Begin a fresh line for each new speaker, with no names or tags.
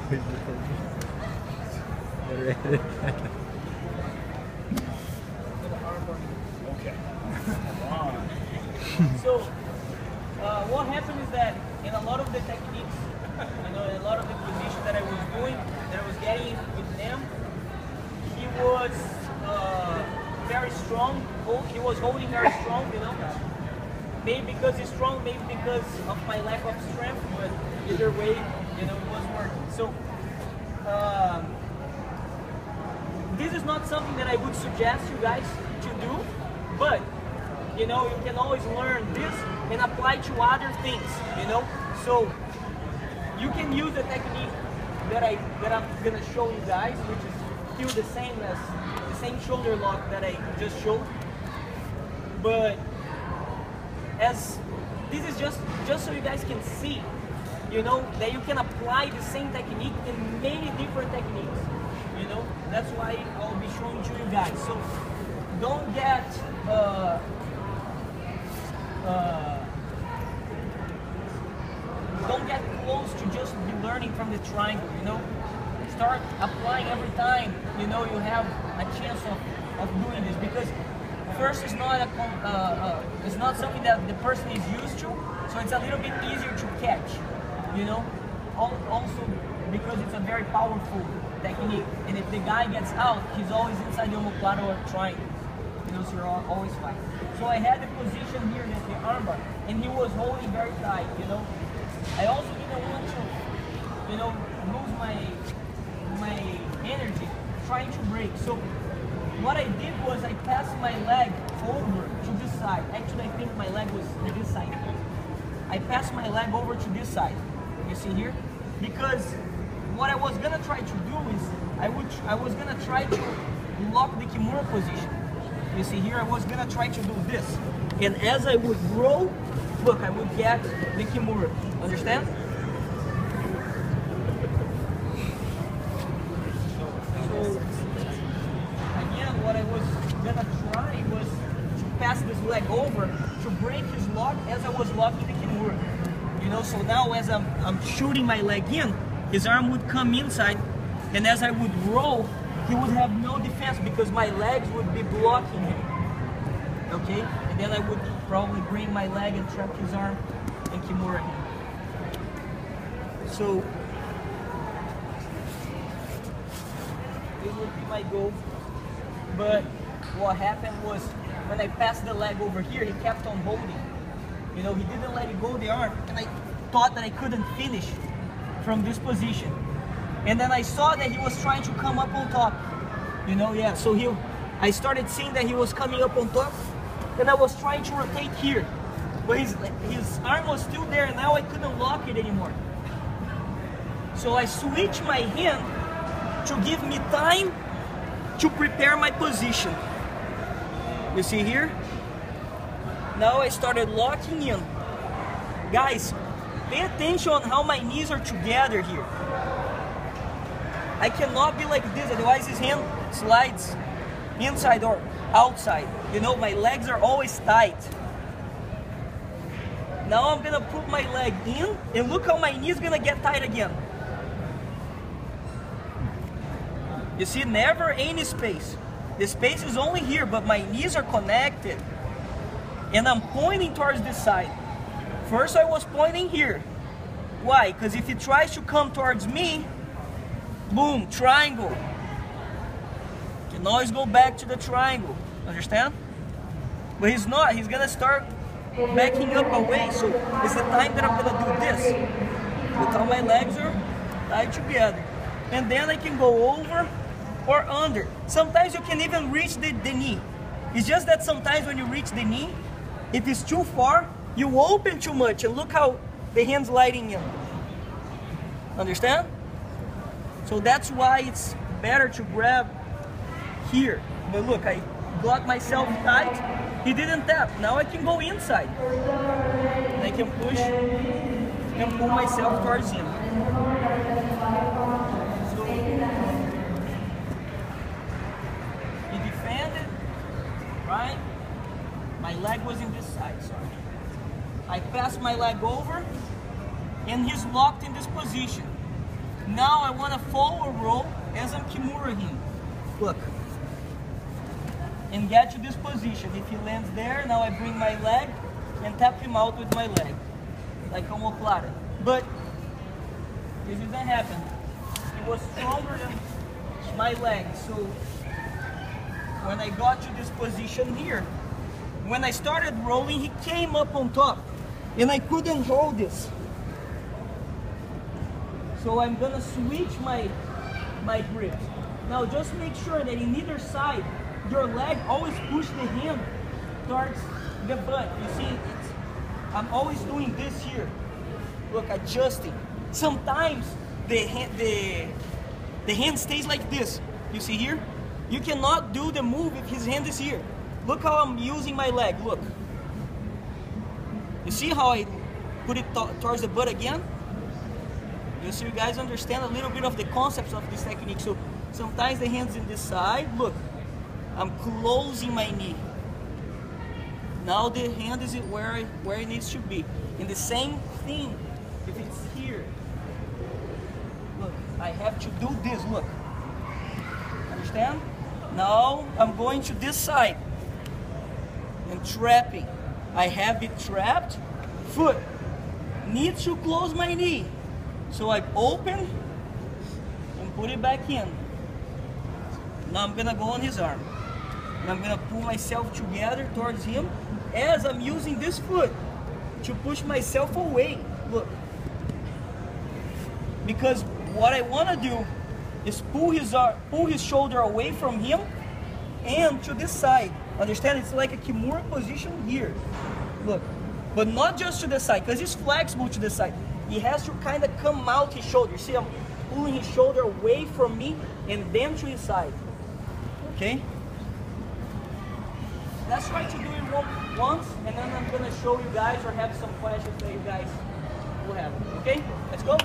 Okay.
So, what happened is that in a lot of the techniques, in a lot of the positions that I was doing, that I was getting with them, he was very strong. He was holding very strong, Maybe because he's strong, maybe because of my lack of strength, but either way, it was working. So, this is not something that I would suggest you guys to do, but you can always learn this and apply to other things, So you can use the technique that I'm gonna show you guys, which is still the same shoulder lock that I just showed. But as this is just so you guys can see, that you can apply the same technique in many different techniques. That's why I'll be showing to you guys. So don't get close to just be learning from the triangle, Start applying every time, you have a chance of doing this, because first it's not something that the person is used to, so it's a little bit easier to catch, Also because it's a very powerful technique, and if the guy gets out, he's always inside the omoplata or triangle, so you're always fine. So I had the position here, the armbar, and he was holding very tight, I also didn't want to, lose my energy trying to break. So what I did was I passed my leg over to this side. Actually, I think my leg was this side. I passed my leg over to this side. You see here? Because what I was gonna try to do is I was gonna try to lock the kimura position. You see here? I was gonna try to do this, and as I would roll, look, I would get the kimura. Understand? So again, what I was gonna try was to pass this leg over to break his lock as I was locking the kimura. So now as I'm shooting my leg in, his arm would come inside, and as I would roll, he would have no defense because my legs would be blocking him. Okay? And then I would probably bring my leg and trap his arm and kimura him. So this would be my goal. But what happened was when I passed the leg over here, he kept on holding. He didn't let it go the arm, and I thought that I couldn't finish from this position. And then I saw that he was trying to come up on top. So I started seeing that he was coming up on top, and I was trying to rotate here. But his arm was still there, and now I couldn't lock it anymore. So I switched my hand to give me time to prepare my position. You see here? Now I started locking in. Guys, pay attention on how my knees are together here. I cannot be like this, otherwise his hand slides inside or outside. My legs are always tight. Now I'm gonna put my leg in, and look how my knee is gonna get tight again. You see, never any space. The space is only here, but my knees are connected. And I'm pointing towards this side. First I was pointing here. Why? Because if he tries to come towards me, boom, triangle. You can always go back to the triangle. Understand? But he's not. He's gonna start backing up away. So it's the time that I'm gonna do this. Look how my legs are tied together. And then I can go over or under. Sometimes you can even reach the knee. It's just that sometimes when you reach the knee, if it's too far, you open too much, and look how the hand's sliding in. Understand? So that's why it's better to grab here. But look, I got myself tight. He didn't tap. Now I can go inside. And I can push and pull myself towards him. So he defended, right? My leg was in this side, sorry. I passed my leg over, and he's locked in this position. Now I want to forward roll as I'm kimura him. Look. And get to this position. If he lands there, now I bring my leg and tap him out with my leg. Like omoplata. But this didn't happen. He was stronger than my leg. So when I got to this position here, when I started rolling, he came up on top. And I couldn't hold this. So I'm gonna switch my grip. Now just make sure that in either side, your leg always push the hand towards the butt. You see, I'm always doing this here. Look, adjusting. Sometimes the hand stays like this. You see here? You cannot do the move if his hand is here. Look how I'm using my leg, look. You see how I put it towards the butt again? Just so you guys understand a little bit of the concepts of this technique. So sometimes the hand's in this side, look. I'm closing my knee. Now the hand is where it needs to be. And the same thing, if it's here. Look, I have to do this, look. Understand? Now I'm going to this side and trapping. I have it trapped, foot. Need to close my knee. So I open and put it back in. Now I'm gonna go on his arm. And I'm gonna pull myself together towards him as I'm using this foot to push myself away. Look. Because what I wanna do is pull his shoulder away from him and to this side. Understand? It's like a kimura position here. Look. But not just to the side, because he's flexible to the side. He has to kind of come out his shoulder. See, I'm pulling his shoulder away from me and then to his side. Okay? Let's try to do it once, and then I'm going to show you guys or have some questions that you guys will have. Okay? Let's go.